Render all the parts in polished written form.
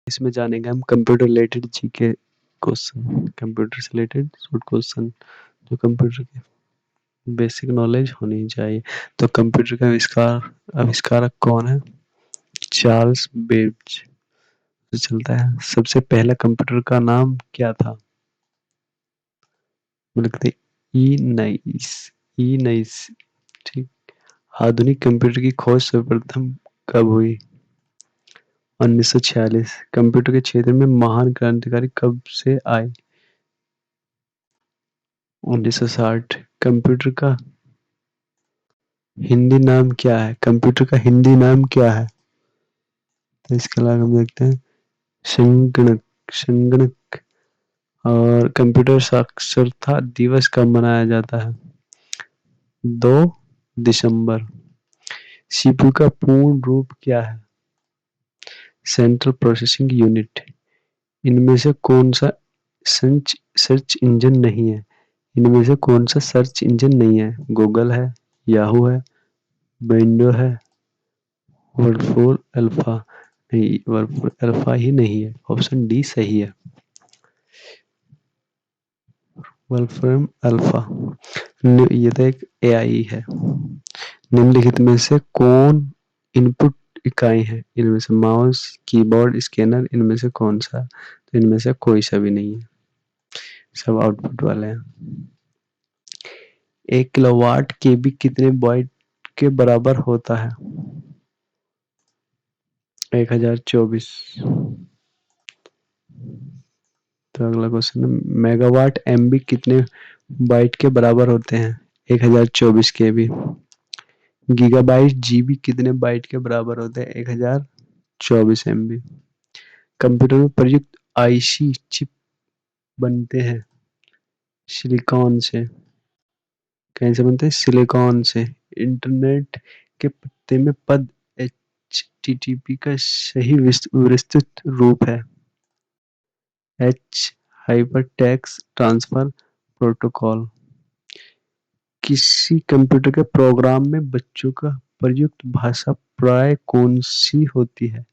इसमें जानेंगे हम computer related GK question, computer से रिलेटेड शॉर्ट क्वेश्चन जो कंप्यूटर के बेसिक नॉलेज होनी चाहिए। तो कंप्यूटर का आविष्कारक कौन है? चार्ल्स बेब्ज। तो चलता है, सबसे पहला कंप्यूटर का नाम क्या था? लिखते ई नाइस। ठीक। आधुनिक कंप्यूटर की खोज सर्वप्रथम कब हुई? 1946। कंप्यूटर के क्षेत्र में महान क्रांतिकारी कब से आए? 1960। कंप्यूटर का हिंदी नाम क्या है? कंप्यूटर का हिंदी नाम क्या है? तो इसके अलावा हम देखते हैं संगणक। संगणक। और कंप्यूटर साक्षरता दिवस कब मनाया जाता है? 2 दिसंबर। सीपीयू का पूर्ण रूप क्या है? Central processing unit. इनमें से कौन सा सर्च सर्च इंजन नहीं है? इनमें से कौन सा सर्च इंजन नहीं है? गूगल है, याहू है, विंडो है, वर्डफोर अल्फा। नहीं, वर्डफोर अल्फा ही नहीं है, ऑप्शन डी सही है, वोल्फ्राम अल्फा। ये तो एक एआई है। निम्नलिखित में से कौन इनपुट इकाई है? इनमें से माउस, कीबोर्ड, स्कैनर, इनमें से कौन सा? तो इनमें से कोई सा भी नहीं है, सब आउटपुट वाले हैं। 1 किलोवाट केबी कितने बाइट के बराबर होता है? 1024। तो अगला क्वेश्चन है, मेगावाट एमबी कितने बाइट के बराबर होते हैं? 1024 केबी। गीगाबाइट जीबी कितने बाइट के बराबर होते हैं? 1024 एमबी। कंप्यूटर में प्रयुक्त आईसी चिप बनते हैं सिलिकॉन से। कहीं से बनते हैं? सिलिकॉन से। इंटरनेट के पते में पद एचटीटीपी का सही विस्तृत रूप है एच हाइपरटेक्स्ट ट्रांसफर प्रोटोकॉल। किसी कंप्यूटर के प्रोग्राम में बच्चों का प्रयुक्त भाषा प्राय कौन सी होती है?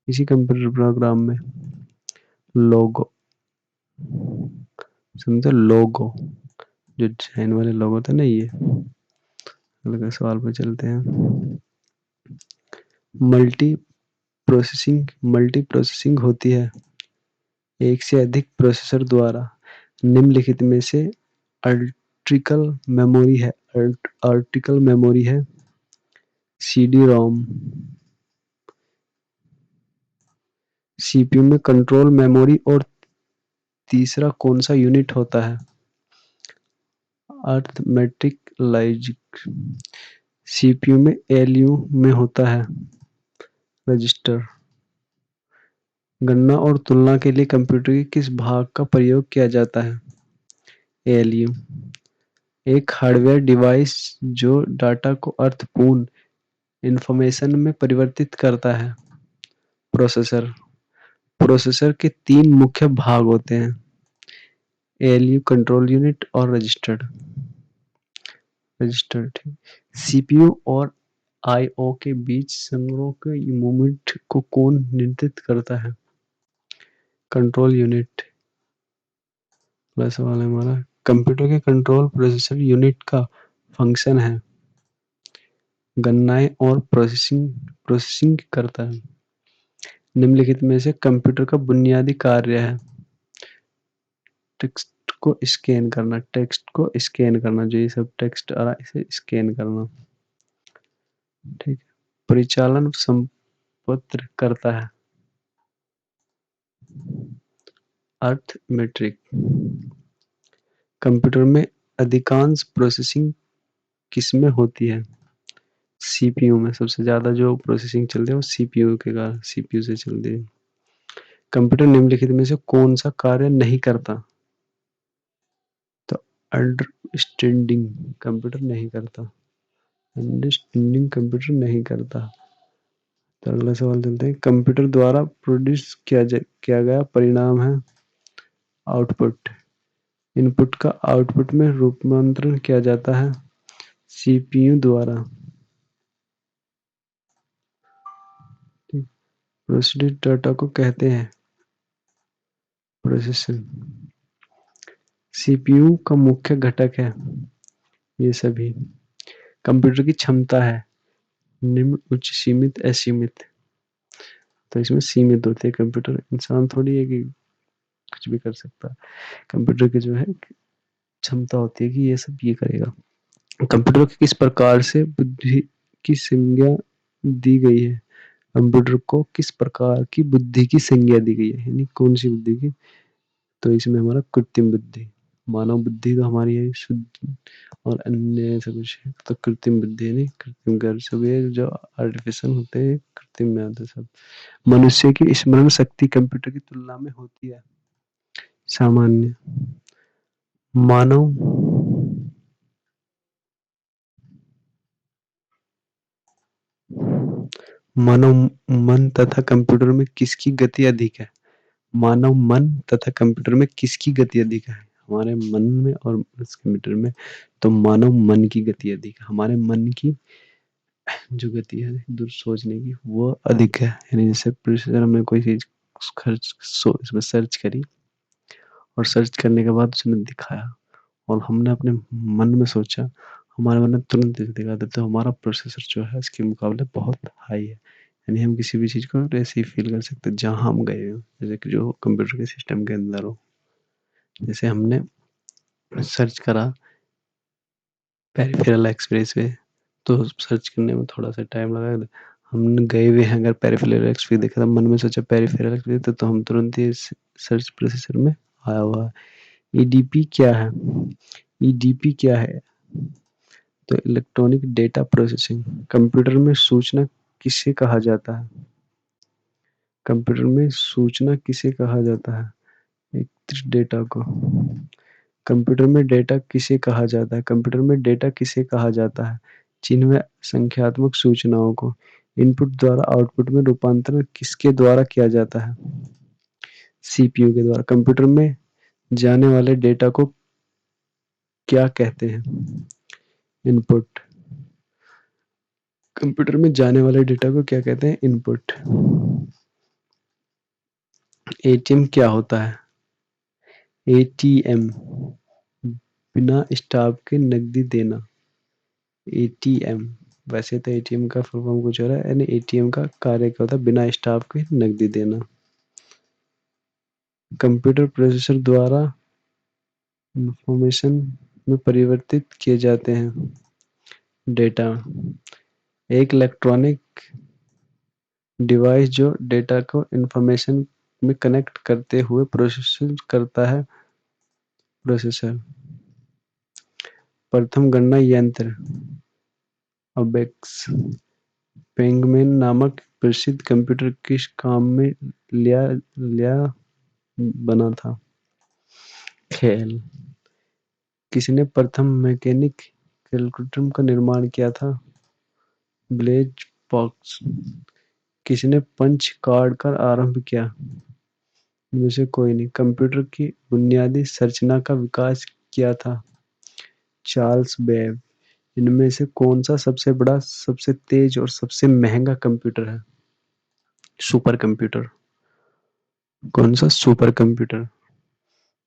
इसी कंप्यूटर प्रोग्राम में लोगो। समझो, लोगो जो डिजाइन वाले लोगो थे ना, ये। अगले सवाल पे चलते हैं। मल्टी मल्टी प्रोसेसिंग होती है एक से अधिक प्रोसेसर द्वारा। निम्नलिखित में से आर्टिकल मेमोरी है आर्टिकल मेमोरी है सीडी रोम। सीपीयू में कंट्रोल मेमोरी और तीसरा कौन सा यूनिट होता है? Arithmetic logic. सीपीयू में एलयू में होता है रजिस्टर। गणना और तुलना के लिए कंप्यूटर के किस भाग का प्रयोग किया जाता है? एलयू। एक हार्डवेयर डिवाइस जो डाटा को अर्थपूर्ण इंफॉर्मेशन में परिवर्तित करता है। प्रोसेसर। प्रोसेसर के 3 मुख्य भाग होते हैं, एलयू, कंट्रोल यूनिट और रजिस्टर्ड। रजिस्टर्ड। सीपीयू और आईओ के बीच संगरों के मूवमेंट को कौन नियंत्रित करता है? Control unit. अगला सवाल है हमारा, कंप्यूटर के कंट्रोल प्रोसेसर यूनिट का फंक्शन है गणनाएं और प्रोसेसिंग करता है। निम्नलिखित में से कंप्यूटर का बुनियादी कार्य है टेक्स्ट को स्कैन करना, जो ये सब टेक्स्ट आ रहा है इसे स्कैन करना। ठीक है। परिचालन संपत्र करता है अर्थमेट्रिक। कंप्यूटर में अधिकांश प्रोसेसिंग किसमें होती है? सीपीयू में। सबसे ज्यादा जो प्रोसेसिंग चलती है वो सीपीयू के कारण सीपीयू से चलती है। कंप्यूटर निम्नलिखित में से कौन सा कार्य नहीं करता? तो अंडरस्टैंडिंग कंप्यूटर नहीं करता। अंडरस्टैंडिंग कंप्यूटर नहीं करता। तो अगला सवाल चलते हैं, कंप्यूटर द्वारा प्रोड्यूस किया गया परिणाम है आउटपुट। इनपुट का आउटपुट में रूपांतरण किया जाता है सीपीयू द्वारा। प्रोसेस्ड डाटा को कहते हैं प्रोसेसर। सीपीयू का मुख्य घटक है ये सभी। कंप्यूटर की क्षमता है निम्न, उच्च, सीमित, असीमित। तो इसमें सीमित होते हैं कंप्यूटर, इंसान थोड़ी है कि कुछ भी कर सकता है। कंप्यूटर की जो है क्षमता होती है कि ये सब ये करेगा। कंप्यूटर को किस प्रकार से बुद्धि की संज्ञा दी गई है? कंप्यूटर को किस प्रकार की बुद्धि की संज्ञा दी गई है, यानी कौन सी बुद्धि की? तो इसमें हमारा कृत्रिम बुद्धि। मानव बुद्धि तो हमारी है शुद्ध, और अन्य ऐसा कुछ है तो कृत्रिम बुद्धि, नहीं कृत्रिम कर सब ये जो आर्टिफिशियल होते हैं कृत्रिम में आते सब। मनुष्य की स्मरण शक्ति कंप्यूटर की तुलना में होती है सामान्य। मानव मानव मन तथा कंप्यूटर में किसकी गति अधिक है? मानव मन तथा कंप्यूटर में किसकी गति अधिक है? हमारे मन में और उस कंप्यूटर में। तो मानव मन की गति अधिक है, हमारे मन की जो गति है दूर सोचने की वो अधिक है। यानी जैसे प्रोसेसर हमने कोई चीज इसमें सर्च करी, और सर्च करने के बाद उसने दिखाया, और हमने अपने मन में सोचा, हमारे मन ने तुरंत दिखा देता, तो हमारा प्रोसेसर जो है इसके मुकाबले बहुत हाई है। यानी हम किसी भी चीज को ऐसे ही फील कर सकते हैं जहां हम गए हो, जैसे कि जो कंप्यूटर के सिस्टम के अंदर हो। जैसे हमने सर्च करा पेरिफेरल एक्सप्रेस वे, तो सर्च करने में थोड़ा सा टाइम लगा। हम गए हुए हैं, अगर पेरिफेरल एक्सप्रेस देखा था, मन में सोचा पेरिफेरल एक्सप्रेस, तो हम तुरंत ही सर्च प्रोसेसर में आया हुआ है। ईडीपी क्या है? ईडीपी क्या है? तो इलेक्ट्रॉनिक डेटा प्रोसेसिंग। कंप्यूटर में सूचना किसे कहा जाता है? कंप्यूटर में सूचना किसे कहा जाता है? एकत्रित डेटा को। कंप्यूटर में डेटा किसे कहा जाता है? कंप्यूटर में डेटा किसे कहा जाता है? चिन्ह व संख्यात्मक सूचनाओं को इनपुट द्वारा आउटपुट में रूपांतरण किसके द्वारा किया जाता है? सीपीयू के द्वारा। कंप्यूटर में जाने वाले डेटा को क्या कहते हैं? इनपुट। कंप्यूटर में जाने वाले डेटा को क्या कहते हैं? इनपुट। एटीएम क्या होता है? एटीएम बिना स्टॉप के नकदी देना। एटीएम, वैसे तो एटीएम का फुल फॉर्म कुछ हो रहा है, यानी एटीएम का कार्य क्या होता है? बिना स्टॉप के नकदी देना। कंप्यूटर प्रोसेसर द्वारा इंफॉर्मेशन में परिवर्तित किए जाते हैं डेटा। एक इलेक्ट्रॉनिक डिवाइस जो डेटा को इंफॉर्मेशन में कनेक्ट करते हुए प्रोसेस करता है, प्रोसेसर। प्रथम गणना यंत्र अबेक्स। पेंगमेन नामक प्रसिद्ध कंप्यूटर किस काम में लिया लिया बना था? खेल। किसने प्रथम मैकेनिक कैलकुलेटर का निर्माण किया था? ब्लेज बॉक्स। किसने पंच कार्ड का आरंभ किया? इनमें से कोई नहीं। कंप्यूटर की बुनियादी संरचना का विकास किया था? Charles Babbage. इनमें से कौन सा सबसे बड़ा, सबसे तेज और सबसे महंगा कंप्यूटर है? Super computer. कौन सा? Super computer.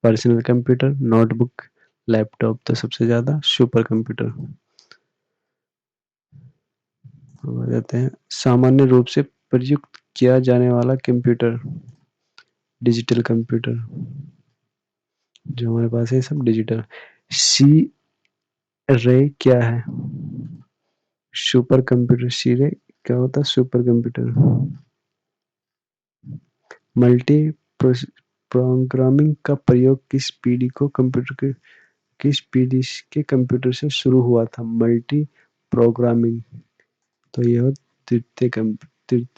Personal computer, notebook, laptop, तो सबसे ज्यादा सुपर कंप्यूटर। आ जाते हैं सामान्य रूप से प्रयुक्त किया जाने वाला कंप्यूटर। डिजिटल कंप्यूटर जो हमारे पास है सब डिजिटल। सी रे क्या है? Super computer. सी रे क्या होता है? Super computer. मल्टी प्रोग्रामिंग का प्रयोग किस पीढ़ी को कंप्यूटर के किस पीढ़ी के कंप्यूटर से शुरू हुआ था? Multi programming. तो यह तृतीय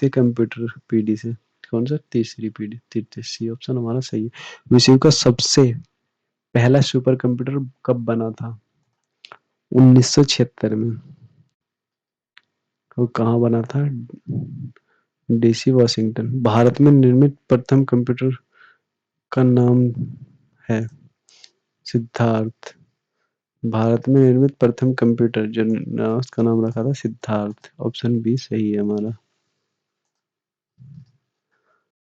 कंप्यूटर पीढ़ी से। कौन सा? तीसरी पीढ़ी, तृतीय। सी ऑप्शन हमारा सही है। विश्व का सबसे पहला सुपर कंप्यूटर कब बना था? 1976 में। और कहाँ बना था? DC Washington. भारत में निर्मित प्रथम कंप्यूटर का नाम है सिद्धार्थ। भारत में निर्मित प्रथम कंप्यूटर जो उसका नाम रखा था सिद्धार्थ। ऑप्शन बी सही है हमारा।